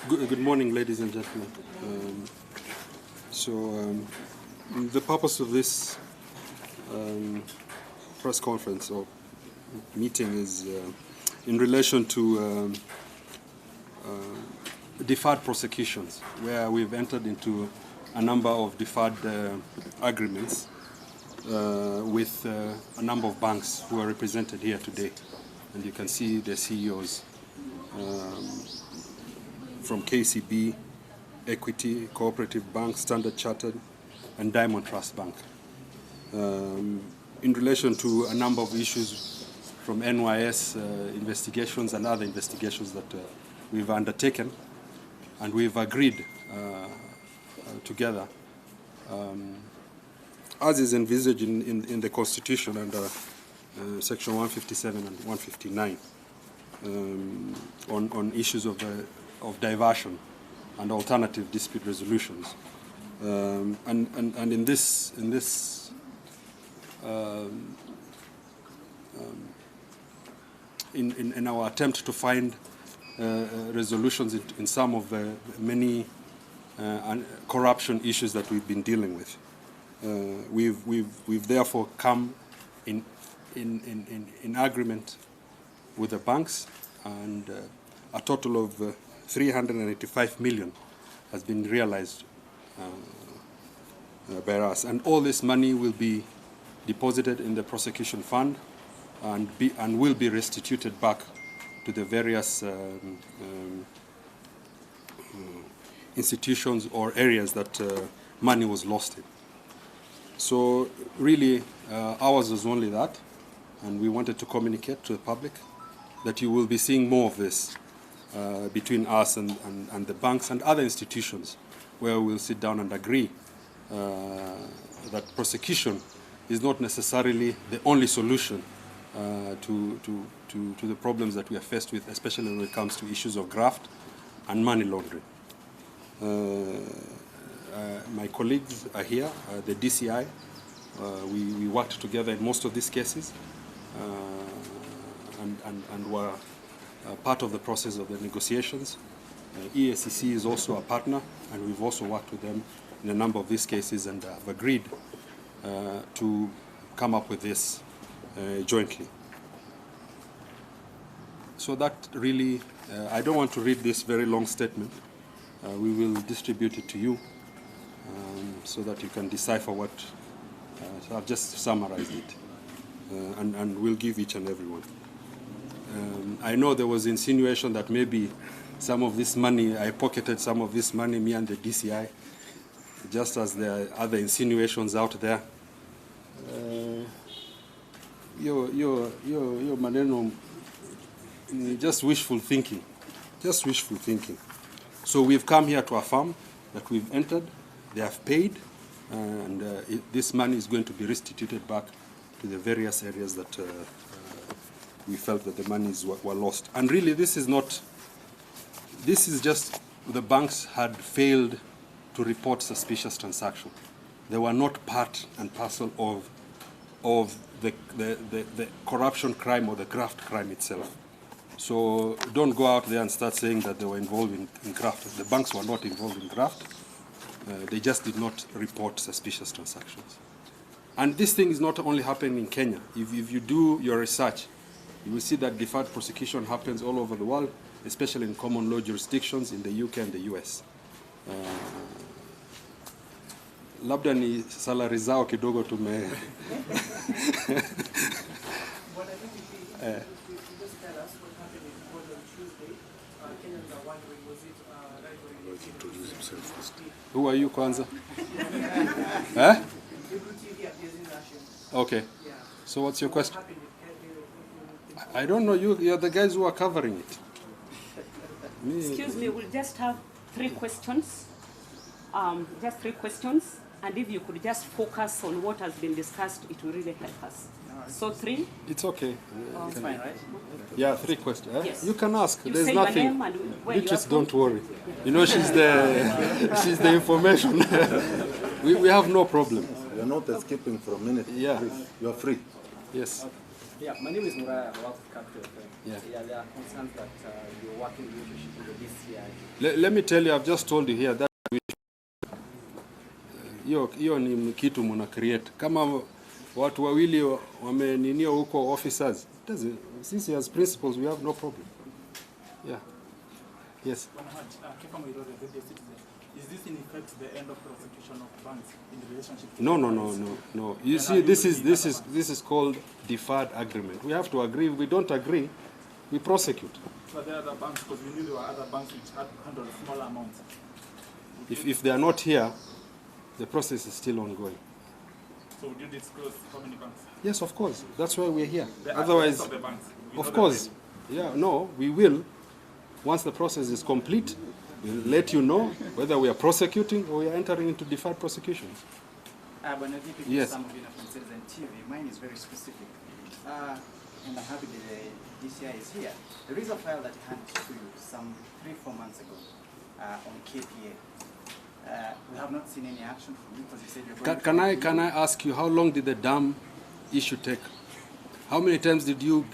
Good morning, ladies and gentlemen. The purpose of this press conference or meeting is in relation to deferred prosecutions, where we've entered into a number of deferred agreements with a number of banks who are represented here today. And you can see the CEOs from KCB, Equity, Cooperative Bank, Standard Chartered, and Diamond Trust Bank. In relation to a number of issues from NYS investigations and other investigations that we've undertaken, and we've agreed together, as is envisaged in the Constitution under Section 157 and 159, on issues of diversion and alternative dispute resolutions, and in our attempt to find resolutions in some of the many corruption issues that we've been dealing with, we've therefore come in agreement with the banks, and a total of 385 million has been realized by us, and all this money will be deposited in the prosecution fund and will be restituted back to the various institutions or areas that money was lost in. So really, ours was only that, and we wanted to communicate to the public that you will be seeing more of this between us and the banks and other institutions, where we'll sit down and agree that prosecution is not necessarily the only solution to the problems that we are faced with, especially when it comes to issues of graft and money laundering. My colleagues are here, the DCI. We worked together in most of these cases and were part of the process of the negotiations. EACC is also a partner, and we've also worked with them in a number of these cases and have agreed to come up with this jointly. So that really, I don't want to read this very long statement. We will distribute it to you so that you can decipher what, so I've just summarized it, and we'll give each and every one. I know there was insinuation that maybe some of this money, I pocketed some of this money, me and the DCI, just as there are other insinuations out there. Your maneno, just wishful thinking, So we've come here to affirm that we've entered, they have paid, and this money is going to be restituted back to the various areas that we felt that the monies were lost. And really, this is just the banks had failed to report suspicious transactions. They were not part and parcel of the corruption crime or the graft crime itself. So don't go out there and start saying that they were involved in graft. The banks were not involved in graft. They just did not report suspicious transactions. And this thing is not only happening in Kenya. If you do your research, you will see that deferred prosecution happens all over the world, especially in common law jurisdictions in the UK and the US. Labda ni salary zao kidogo tume. Who are you, Kwanza? Eh? Okay. So what's your question? I don't know. You're the guys who are covering it. Excuse me, we'll just have 3 questions. Just 3 questions. And if you could just focus on what has been discussed, it will really help us. So 3? It's okay. It's fine, right? Yeah, 3 questions. Eh? Yes. You can ask. You There's say nothing. Your name and where you are from. Don't worry. You know, she's the information. we have no problem. You're not escaping for a minute. Yeah. Please. You're free. Yes. Yeah, my name is Muraya, I work with Capital FM. Yeah. There are concerns that you're working relationship with the DCI. Let me tell you, I've just told you here that hiyo ni kitu muna create. Kama watu wawili wameninio huko officers, since as principals we have no problem. Yeah. Yes. Is this in effect the end of prosecution of banks in the relationship? No. You see, this is called deferred agreement. We have to agree. If we don't agree, we prosecute. So there are other banks, because we knew there were other banks which had handled smaller amounts. If they are not here, the process is still ongoing. So would you disclose how many banks? Yes, of course. That's why we're here. The Otherwise, of the banks. of course. Yeah, no, we will. Once the process is complete, we'll let you know whether we are prosecuting or we are entering into deferred prosecution. But DPP, yes. Some of you from Citizen TV, mine is very specific. And I'm happy the DCI is here. There is a file that handed to you some 3-4 months ago on KPA. We have not seen any action from you because you said you're going Can I ask you, how long did the dam issue take? How many times did you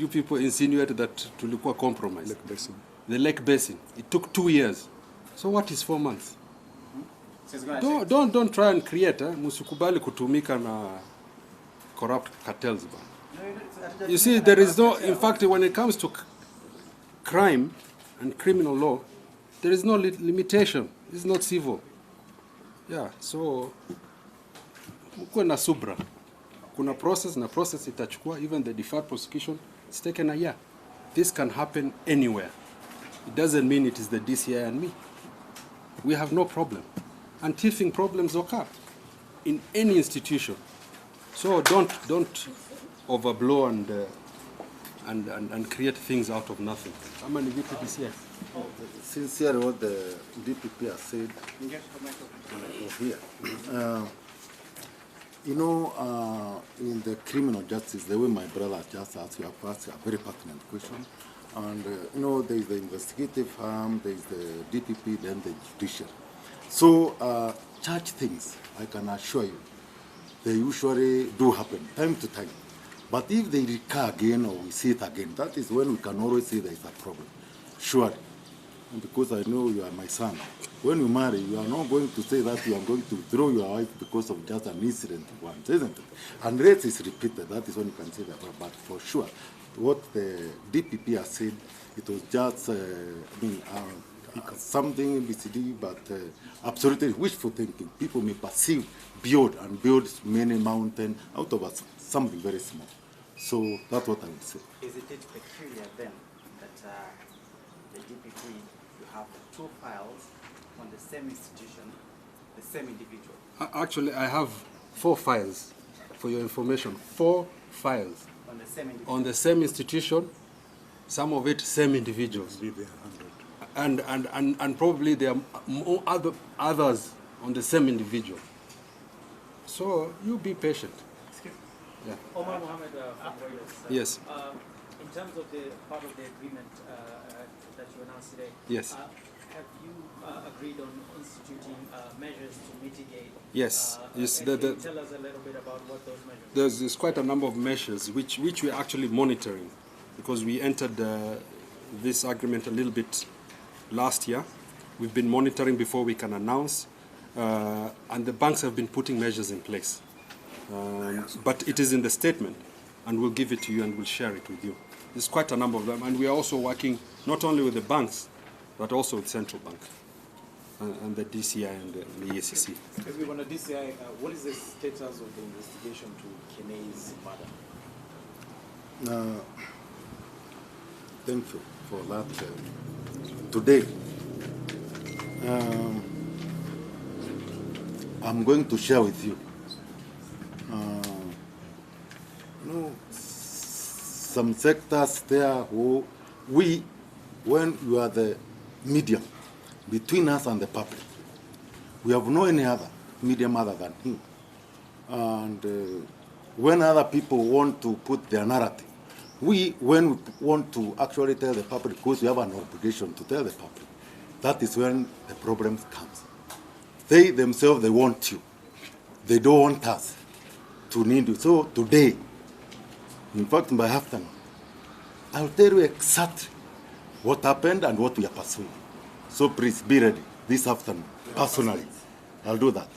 people insinuate that tulikuwa compromise? Lake Basin. The Lake Basin. It took 2 years. So what is 4 months? So Don't try and create. Musikubali kutumika na corrupt cartels. You see, there is no. In fact, when it comes to crime and criminal law, there is no limitation. It's not civil. Yeah. So mkuwe na subra. Kuna process na process itachukua. Even the deferred prosecution, it's taken a year. This can happen anywhere. It doesn't mean it is the DCI and me. We have no problem. And teething problems occur in any institution. So don't overblow and create things out of nothing. How many DPP? Sincerely, what the DPP has said here. In the criminal justice, the way my brother just asked you a very pertinent question. And, there is the investigative arm, there is the DPP, then the judicial. So, charge things, I can assure you, they usually do happen time to time. But if they recur again or we see it again, that is when we can always say there is a problem. Surely. And because I know you are my son. When you marry, you are not going to say that you are going to throw your wife because of just an incident once, isn't it? Unless it's repeated, that is when you can say that. But for sure, what the DPP has said, it was just something BCD, but absolutely wishful thinking. People may perceive build many mountains out of something very small. So that's what I would say. Is it peculiar then that the DPP, you have 2 files on the same institution, the same individual? Actually, I have 4 files, for your information. 4 files. On the same individual? On the same institution, some of it same individuals. And probably there are more others on the same individual. So you be patient. Yeah. Omar Mohammed from Reuters. Yes. In terms of the part of the agreement that you announced today, Yes. Have you agreed on instituting measures to mitigate? Yes. Yes. Can you tell us a little bit about what those measures are? There's quite a number of measures which we're actually monitoring, because we entered this agreement a little bit last year. We've been monitoring before we can announce, and the banks have been putting measures in place. But it is in the statement, and we'll give it to you and we'll share it with you. There's quite a number of them, and we are also working not only with the banks, but also with central bank and the DCI and the EACC. As we on the DCI, what is the status of the investigation to Kene's murder? Thank you for that. Today, I'm going to share with you some sectors there who when you are the medium between us and the public, we have no any other medium other than him. And when other people want to put their narrative, when we want to actually tell the public, because we have an obligation to tell the public, that is when the problem comes. They themselves, they want you. They don't want us to need you. So today, In fact, by afternoon, I'll tell you exactly what happened and what we are pursuing. So please be ready this afternoon, personally. I'll do that.